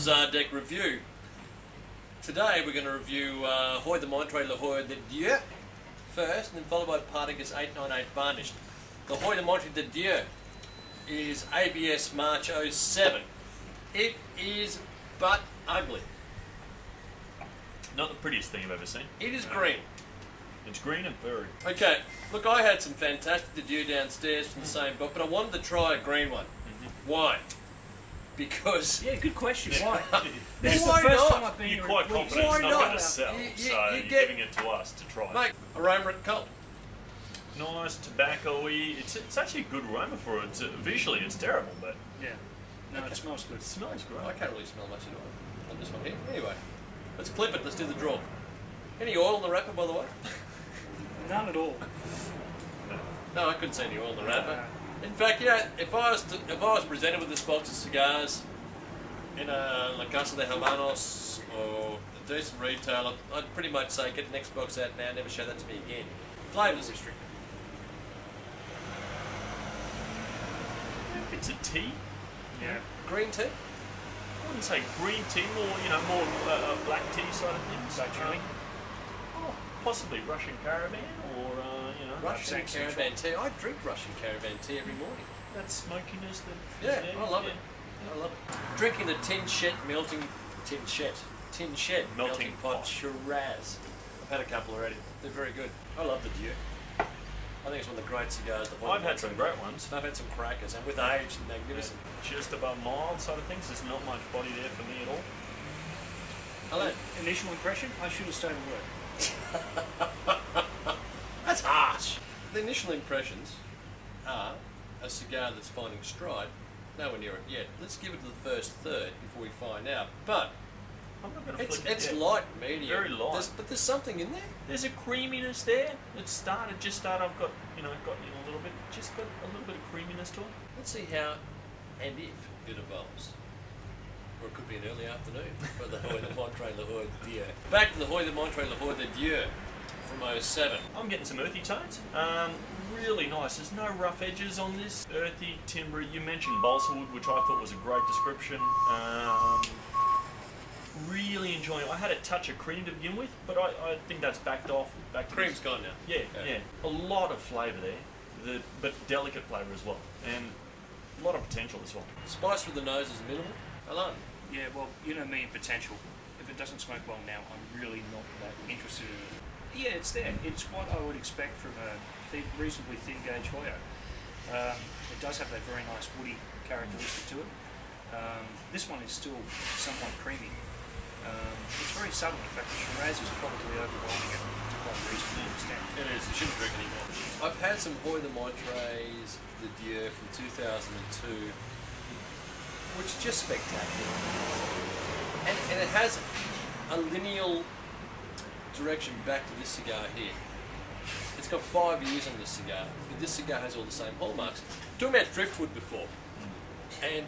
Bizarre Deck review. Today we're going to review Hoyo De Monterrey Le Hoyo de Dieux first, and then followed by Partagas 898 Varnished. The Hoyo De Monterrey de Dieux is ABS March 07. It is but ugly. Not the prettiest thing I've ever seen. It is green. It's green and furry. Okay, look, I had some fantastic de Dieux downstairs from the same book, but I wanted to try a green one. Why? Because... Yeah, good question. Why? This is the first time I've been You're here. quite confident it's not going to sell, so you're get, giving it to us to try. Mate, aroma at cult. Nice, tobacco-y. It's actually a good aroma for it. Visually, it's terrible, but... Yeah. No, it smells good. It smells great. I can't really smell much at all on this one here. Anyway, let's clip it. Let's do the draw. Any oil in the wrapper, by the way? None at all. No, I couldn't see any oil in the wrapper. In fact, yeah, if I was presented with this box of cigars in a La Casa de Habanos or a decent retailer, I'd pretty much say get the next box out now, never show that to me again. Flavours restricted. It's a tea. Yeah. Green tea? I wouldn't say green tea, more black tea side of things. Black chili. Possibly Russian caravan or Russian caravan tea. I drink Russian caravan tea every morning. That smokiness. Yeah, I love it. I love it. Drinking the tin shed melting pot Shiraz. I've had a couple already. They're very good. I love the Dieux. I think it's one of the great cigars. I've had some great ones. I've had some crackers, and with age, magnificent. Yeah. Just above mild side of things. There's not much body there for me at all. Hello. Initial impression? I should have stayed at work. That's harsh. The initial impressions are a cigar that's finding stride. Nowhere near it yet. Let's give it to the first third before we find out. But I'm not going to flip it's it. light, medium. Very light. But there's something in there. There's a creaminess there. It started. I've got a little bit. Just got a little bit of creaminess to it. Let's see how and if it evolves. Or it could be an early afternoon for the Hoyo De Monterrey Le Hoyo de Dieux. Back to the Hoyo De Monterrey Le Hoyo de Dieux from 07. I'm getting some earthy tones. Really nice. There's no rough edges on this. Earthy, timber. You mentioned balsa wood, which I thought was a great description. Really enjoying it. I had a touch of cream to begin with, but I think that's backed off. Cream's gone now. Yeah. A lot of flavour there, but delicate flavour as well, and a lot of potential as well. Spice for the nose is minimal. Alone. Yeah, well, you know me and potential. If it doesn't smoke well now, I'm really not that interested in it. Yeah, it's there. It's what I would expect from a reasonably thin gauge Hoyo. It does have that very nice woody characteristic to it. This one is still somewhat creamy. It's very subtle. In fact, the Shiraz is probably overwhelming it to quite a reasonable extent. It is. You shouldn't drink anymore. I've had some Hoyo De Monterrey's Le Dieux from 2002, which is just spectacular. And it has a lineal direction back to this cigar here. It's got 5 years on this cigar, but this cigar has all the same hallmarks. Talking about driftwood before, and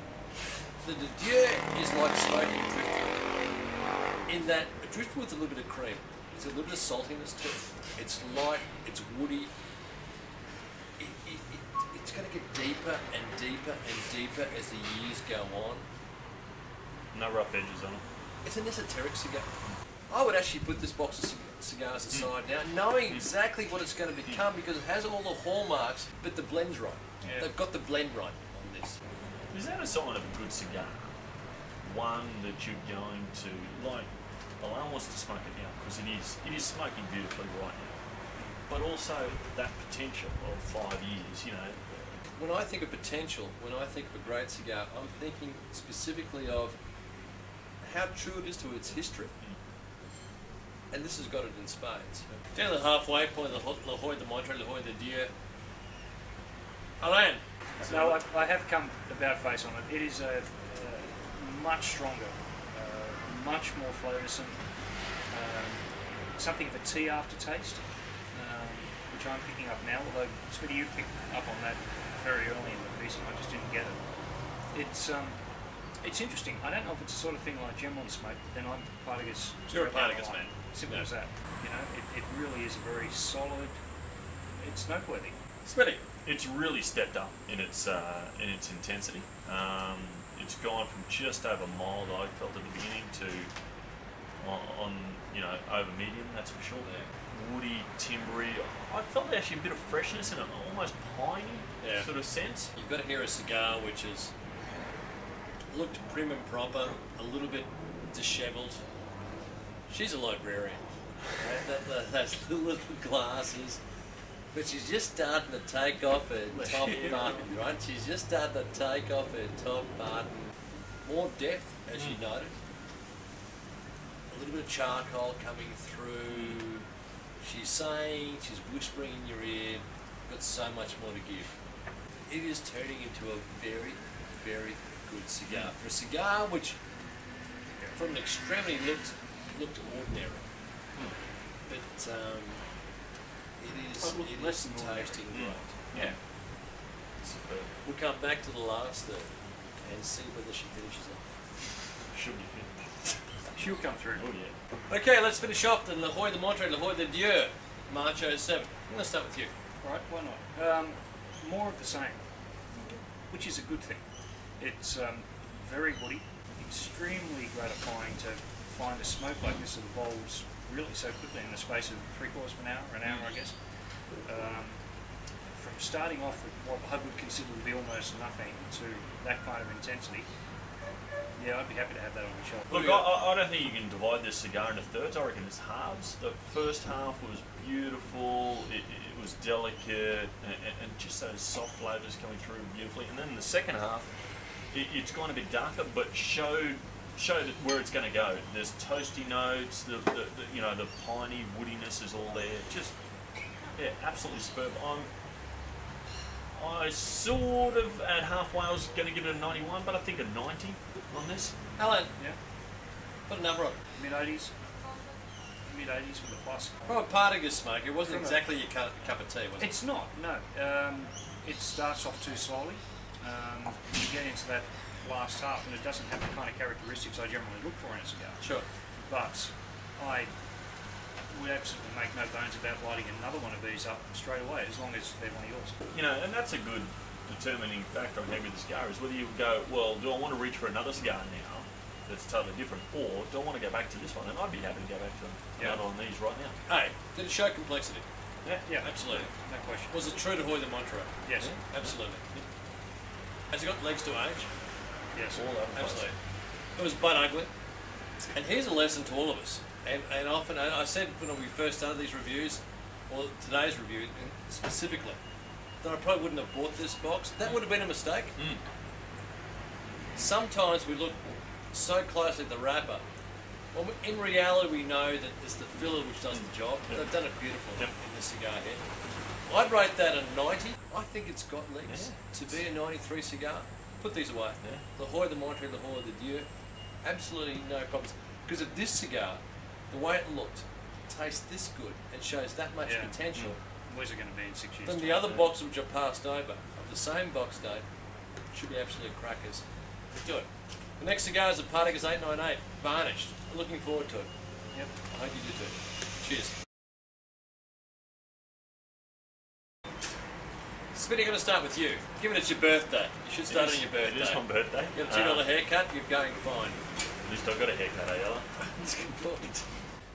the Dieux is like smoking driftwood, in that driftwood's a little bit of cream. There's a little bit of saltiness to it. It's light, it's woody. It's going to get deeper and deeper and deeper as the years go on. No rough edges on it. It's an esoteric cigar. I would actually put this box of cigars aside now, knowing exactly what it's going to become, because it has all the hallmarks, but the blend's right. Yeah. They've got the blend right on this. Is that a sign of a good cigar? One that you're going to like. Allow us to smoke it now, because it is smoking beautifully right now. But also that potential of 5 years, When I think of potential, when I think of a great cigar, I'm thinking specifically of how true it is to its history. And this has got it in spades. Down the halfway point of the Le Hoyo De Monterrey Le Hoyo de Dieux. Alain. No, I have come about face on it. It is a much stronger, much more flavoursome, something of a tea aftertaste, which I'm picking up now, although Smitty, you picked up on that very early in the piece and I just didn't get it. It's interesting. I don't know if it's the sort of thing I generally smoke, but then I'm Partagas. You're a Partagas man. Simple as that. It really is a very solid, it's noteworthy. Smitty, It's really stepped up in its intensity. It's gone from just over mild, I felt at the beginning, to on over medium. That's for sure. Woody, timbery. I felt actually a bit of freshness in an almost piney sort of sense. You've got here a cigar which is looked prim and proper, a little bit dishevelled. She's a librarian. Those little glasses. But she's just starting to take off her top button, right? She's just starting to take off her top button. More depth, as you noted. A little bit of charcoal coming through. She's saying, she's whispering in your ear, got so much more to give. It is turning into a very, very good cigar. For a cigar which, from an extremity, looked ordinary. But it is tasting great. Yeah. We'll come back to the last third and see whether she finishes off. Should be finished. She'll come through. Oh yeah. Okay, let's finish off the Le Hoyo De Monterrey, Le Hoyo De Dieux, March 07. I'm going to start with you. Right, why not? More of the same, which is a good thing. It's very woody, extremely gratifying to find a smoke like this that evolves really so quickly in the space of 3/4 of an hour, I guess. From starting off with what I would consider to be almost nothing to that kind of intensity, yeah, I'd be happy to have that on the shelf. Look, I don't think you can divide this cigar into thirds. I reckon it's halves. The first half was beautiful, it was delicate, and just those soft flavours coming through beautifully. And then the second half, it's gone a bit darker, but showed where it's going to go. There's toasty notes, the piney woodiness is all there. Just, yeah, absolutely superb. I sort of, at halfway, I was going to give it a 91, but I think a 90 on this. Alan, Yeah, put a number on it. mid-80s with a plus. From a Partigas smoke, it wasn't exactly your cup of tea, was it? It's not, no. It starts off too slowly. You get into that last half and it doesn't have the kind of characteristics I generally look for in a cigar. Sure. But I would absolutely make no bones about lighting another one of these up straight away, as long as they're one of yours. And that's a good determining factor on having the cigar, is whether you go, well, do I want to reach for another cigar now that's totally different, or do I want to go back to this one? And I'd be happy to go back to another on these right now. Hey, did it show complexity? Yeah, Absolutely. no question. Was it true to Hoyo De Monterrey? Yes. Yeah, absolutely. Has it got legs to age? Yes. All over the place. Absolutely. It was butt ugly. And here's a lesson to all of us. And often, I said when we first started these reviews, or today's review specifically, that I probably wouldn't have bought this box. That would have been a mistake. Sometimes we look so closely at the wrapper. Well, in reality, we know that it's the filler which does the job. They've done it beautifully in the cigar head. I'd rate that a 90. I think it's got legs to be a 93 cigar. Put these away. Yeah. The Hoyo De Monterrey, the Hoyo De Dieux, absolutely no problems. Because of this cigar, the way it looked, tastes this good, and shows that much potential. Where's it going to be in 6 years? Then the other boxes which are passed over, of the same box date, should be absolute crackers. Let's do it. The next cigar is the Partigas 898, varnished. I'm looking forward to it. Yep. I hope you do too. Cheers. Smitty, I'm going to start with you. Given it's your birthday, you should start on your birthday. It is my birthday. You got a $2 haircut, you're going fine. At least I've got a haircut, Ella. That's a good point.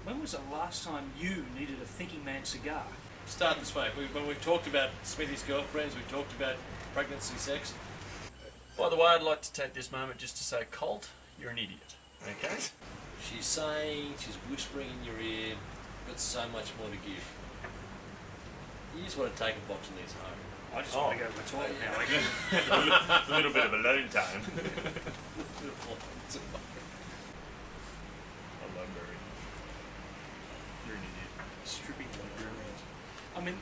When was the last time you needed a thinking man cigar? Start this way. When we've talked about Smithy's girlfriends, we've talked about pregnancy, sex. By the way, I'd like to take this moment just to say, Colt, you're an idiot. Okay? She's saying, she's whispering in your ear, got so much more to give. You just want to take a box of these home. I just want to go to the toilet now. Like, a little bit of alone time. I love Mary. You're an idiot. stripping librarians. I mean,